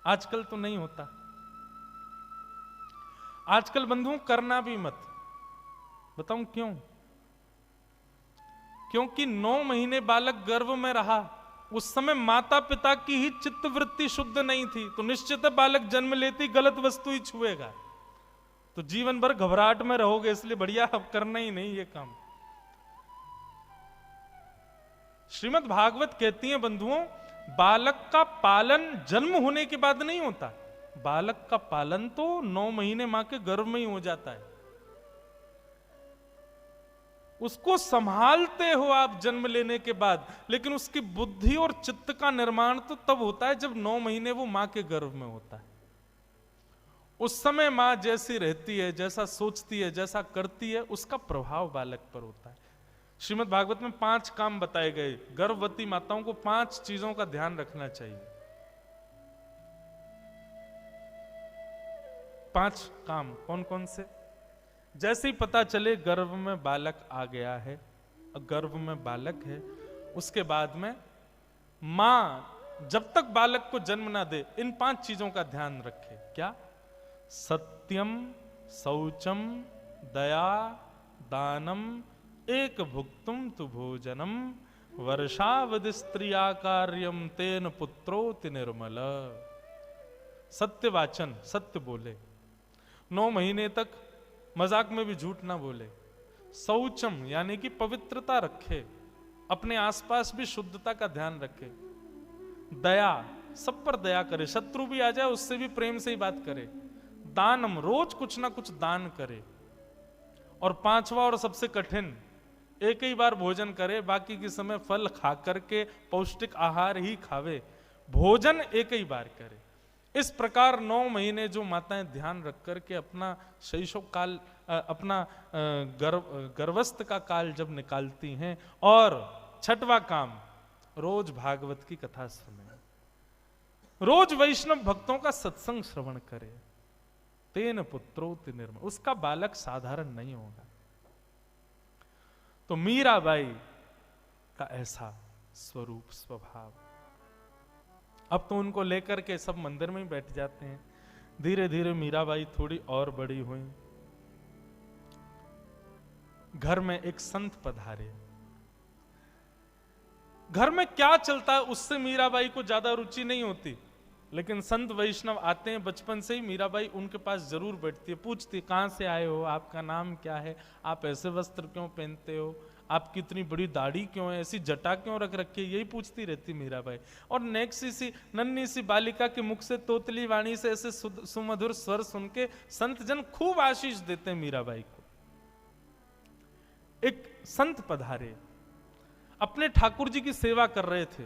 आजकल तो नहीं होता। आजकल बंधुओं करना भी मत। बताऊं क्यों? क्योंकि 9 महीने बालक गर्भ में रहा, उस समय माता पिता की ही चित्त वृत्ति शुद्ध नहीं थी, तो निश्चित है बालक जन्म लेती गलत वस्तु ही छुएगा, तो जीवन भर घबराहट में रहोगे। इसलिए बढ़िया अब करना ही नहीं ये काम। श्रीमद् भागवत कहती है बंधुओं, बालक का पालन जन्म होने के बाद नहीं होता, बालक का पालन तो 9 महीने मां के गर्भ में ही हो जाता है। उसको संभालते हो आप जन्म लेने के बाद, लेकिन उसकी बुद्धि और चित्त का निर्माण तो तब होता है जब 9 महीने वो मां के गर्भ में होता है। उस समय मां जैसी रहती है, जैसा सोचती है, जैसा करती है, उसका प्रभाव बालक पर होता है। श्रीमद् भागवत में 5 काम बताए गए। गर्भवती माताओं को 5 चीजों का ध्यान रखना चाहिए। 5 काम कौन कौन से? जैसे ही पता चले गर्भ में बालक आ गया है, गर्भ में बालक है, उसके बाद में मां जब तक बालक को जन्म ना दे इन 5 चीजों का ध्यान रखे। क्या? सत्यम, शौचम, दया, दानम, एक भुक्तुम तु भोजनम, वर्षावधि स्त्रिया कार्यम तेन पुत्रोति निर्मल। सत्य वाचन, सत्य बोले, 9 महीने तक मजाक में भी झूठ ना बोले। शौचम यानी कि पवित्रता रखे, अपने आसपास भी शुद्धता का ध्यान रखे। दया, सब पर दया करे, शत्रु भी आ जाए उससे भी प्रेम से ही बात करे। दानम, रोज कुछ ना कुछ दान करे। और 5वां और सबसे कठिन, एक ही बार भोजन करे, बाकी के समय फल खा करके पौष्टिक आहार ही खावे, भोजन एक ही बार करे। इस प्रकार 9 महीने जो माताएं ध्यान रख करके अपना शैशव काल, अपना गर्भस्थ का काल जब निकालती हैं। और 6वां काम, रोज भागवत की कथा सुने, रोज वैष्णव भक्तों का सत्संग श्रवण करे। तेन पुत्रोति निर्मल, उसका बालक साधारण नहीं होगा। तो मीराबाई का ऐसा स्वरूप, स्वभाव। अब तो उनको लेकर के सब मंदिर में ही बैठ जाते हैं। धीरे धीरे मीराबाई थोड़ी और बड़ी हुई। घर में एक संत पधारे। घर में क्या चलता है उससे मीराबाई को ज्यादा रुचि नहीं होती, लेकिन संत वैष्णव आते हैं, बचपन से ही मीराबाई उनके पास जरूर बैठती है, पूछती है कहां से आए हो, आपका नाम क्या है, आप ऐसे वस्त्र क्यों पहनते हो, आपकी इतनी बड़ी दाढ़ी क्यों है, ऐसी जटा क्यों रख रखी है, यही पूछती रहती मीराबाई। और नेक्सी सी नन्ही सी बालिका के मुख से तोतली वाणी से ऐसे सुमधुर स्वर सुन के संत जन खूब आशीष देते हैं मीराबाई को। एक संत पधारे, अपने ठाकुर जी की सेवा कर रहे थे।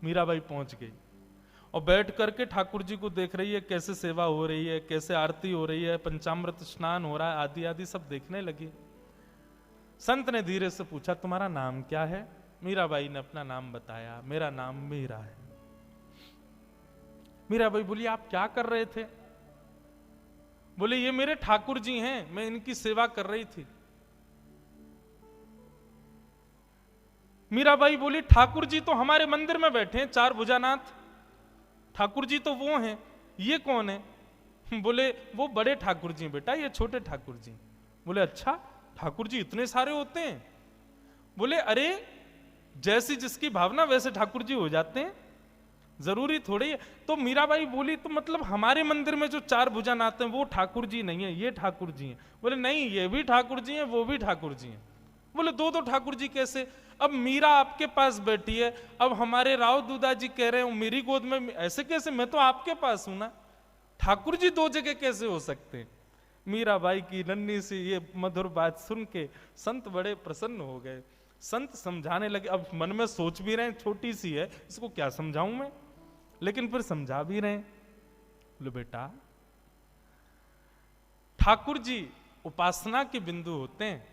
मीराबाई पहुंच गई और बैठ करके ठाकुर जी को देख रही है, कैसे सेवा हो रही है, कैसे आरती हो रही है, पंचामृत स्नान हो रहा है, आदि आदि सब देखने लगी। संत ने धीरे से पूछा, तुम्हारा नाम क्या है? मीराबाई ने अपना नाम बताया, मेरा नाम मीरा है। मीराबाई बोली, आप क्या कर रहे थे? बोले, ये मेरे ठाकुर जी हैं, मैं इनकी सेवा कर रही थी। मीराबाई बोली, ठाकुर जी तो हमारे मंदिर में बैठे हैं, 4 भुजानाथ ठाकुर जी तो वो हैं, ये कौन है? बोले, वो बड़े ठाकुर जी बेटा, ये छोटे ठाकुर जी। बोले, अच्छा ठाकुर जी इतने सारे होते हैं? बोले, अरे जैसी जिसकी भावना वैसे ठाकुर जी हो जाते हैं, जरूरी थोड़ी है। तो मीराबाई बोली, तो मतलब हमारे मंदिर में जो 4 भुजानाथ हैं वो ठाकुर जी नहीं है, ये ठाकुर जी हैं। बोले, नहीं, ये भी ठाकुर जी हैं, वो भी ठाकुर जी हैं। बोले, 2 ठाकुर जी कैसे? अब मीरा आपके पास बैठी है, अब हमारे राव दूदा जी कह रहे हैं मेरी गोद में, ऐसे कैसे? मैं तो आपके पास हूं ना, ठाकुर जी 2 जगह कैसे हो सकते हैं? मीराबाई की नन्ही सी ये मधुर बात सुन के संत बड़े प्रसन्न हो गए। संत समझाने लगे। अब मन में सोच भी रहे हैं, छोटी सी है, इसको क्या समझाऊं मैं, लेकिन फिर समझा भी रहे हैं। बोले, बेटा ठाकुर जी उपासना के बिंदु होते हैं,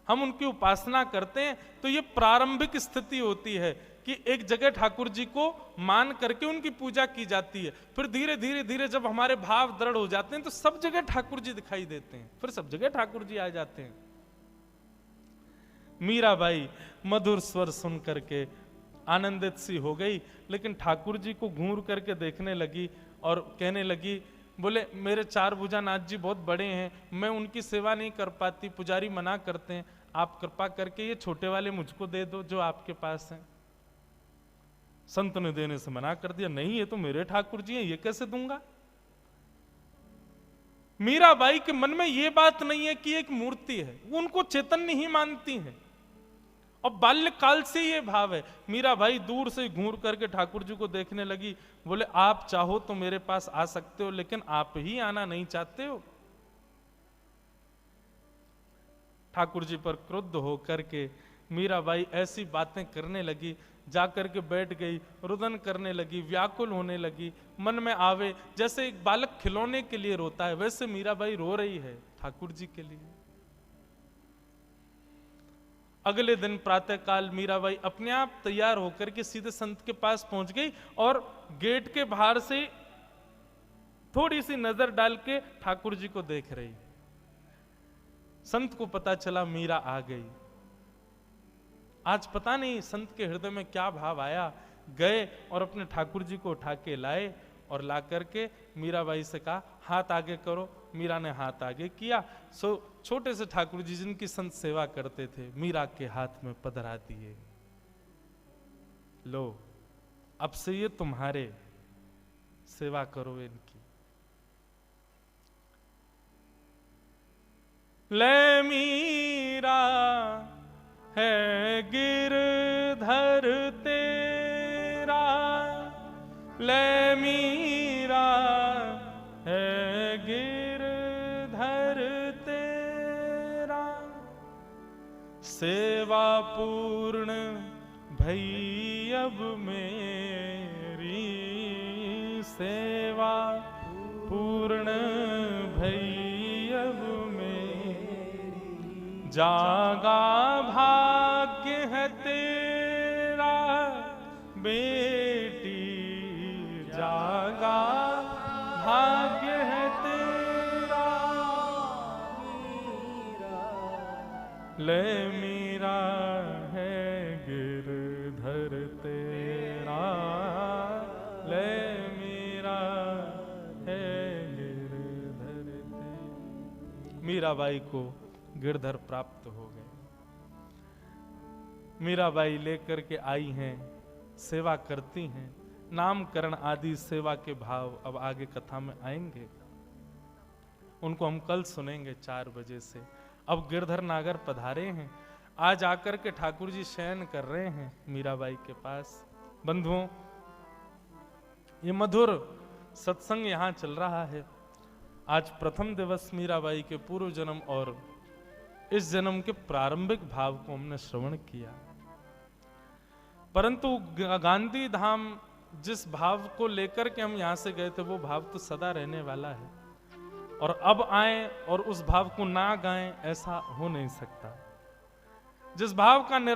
हम उनकी उपासना करते हैं तो ये प्रारंभिक स्थिति होती है कि एक जगह ठाकुर जी को मान करके उनकी पूजा की जाती है। फिर धीरे धीरे धीरे जब हमारे भाव दृढ़ हो जाते हैं तो सब जगह ठाकुर जी दिखाई देते हैं, फिर सब जगह ठाकुर जी आ जाते हैं। मीराबाई मधुर स्वर सुन करके आनंदित सी हो गई, लेकिन ठाकुर जी को घूर करके देखने लगी और कहने लगी, बोले मेरे 4 भुजानाथ जी बहुत बड़े हैं, मैं उनकी सेवा नहीं कर पाती, पुजारी मना करते हैं, आप कृपा करके ये छोटे वाले मुझको दे दो जो आपके पास हैं। संत ने देने से मना कर दिया, नहीं ये तो मेरे ठाकुर जी हैं, ये कैसे दूंगा। मीराबाई के मन में ये बात नहीं है कि एक मूर्ति है, वो उनको चैतन्य ही मानती है और बाल्यकाल से ये भाव है। मीराबाई दूर से घूर करके ठाकुर जी को देखने लगी, बोले आप चाहो तो मेरे पास आ सकते हो, लेकिन आप ही आना नहीं चाहते हो। ठाकुर जी पर क्रुद्ध होकर के मीराबाई ऐसी बातें करने लगी, जाकर के बैठ गई, रुदन करने लगी, व्याकुल होने लगी। मन में आवे जैसे एक बालक खिलौने के लिए रोता है, वैसे मीराबाई रो रही है ठाकुर जी के लिए। अगले दिन प्रातःकाल मीराबाई अपने आप तैयार होकर के सीधे संत के पास पहुंच गई और गेट के बाहर से थोड़ी सी नजर डाल के ठाकुर जी को देख रही। संत को पता चला मीरा आ गई। आज पता नहीं संत के हृदय में क्या भाव आया, गए और अपने ठाकुर जी को उठा के लाए और ला करके मीराबाई से कहा हाथ आगे करो। मीरा ने हाथ आगे किया, सो छोटे से ठाकुर जी जिनकी संत सेवा करते थे मीरा के हाथ में पधरा दिए। लो अब से ये तुम्हारे, सेवा करो इनकी। ले मीरा है गिरधर तेरा, ले मीरा है गिरधर तेरा, सेवा पूर्ण भई अब मेरी, सेवा पूर्ण भई अब मेरी, जागा भाग्य है तेरा बेटी, जागा भाग्य है तेरा, ले मीरा है गिरधर तेरा, ले मीरा है गिरधर तेरा। मीराबाई को गिरधर प्राप्त हो गए। मीराबाई लेकर के आई हैं, सेवा करती हैं, नामकरण आदि सेवा के भाव अब आगे कथा में आएंगे, उनको हम कल सुनेंगे 4 बजे से। अब गिरधर नागर पधारे हैं, आज आकर के ठाकुर जी शयन कर रहे हैं मीराबाई के पास। बंधुओं, ये मधुर सत्संग यहां चल रहा है। आज प्रथम दिवस मीराबाई के पूर्व जन्म और इस जन्म के प्रारंभिक भाव को हमने श्रवण किया, परंतु गांधी धाम जिस भाव को लेकर के हम यहां से गए थे वो भाव तो सदा रहने वाला है, और अब आए और उस भाव को ना गाएं ऐसा हो नहीं सकता। जिस भाव का निर्माण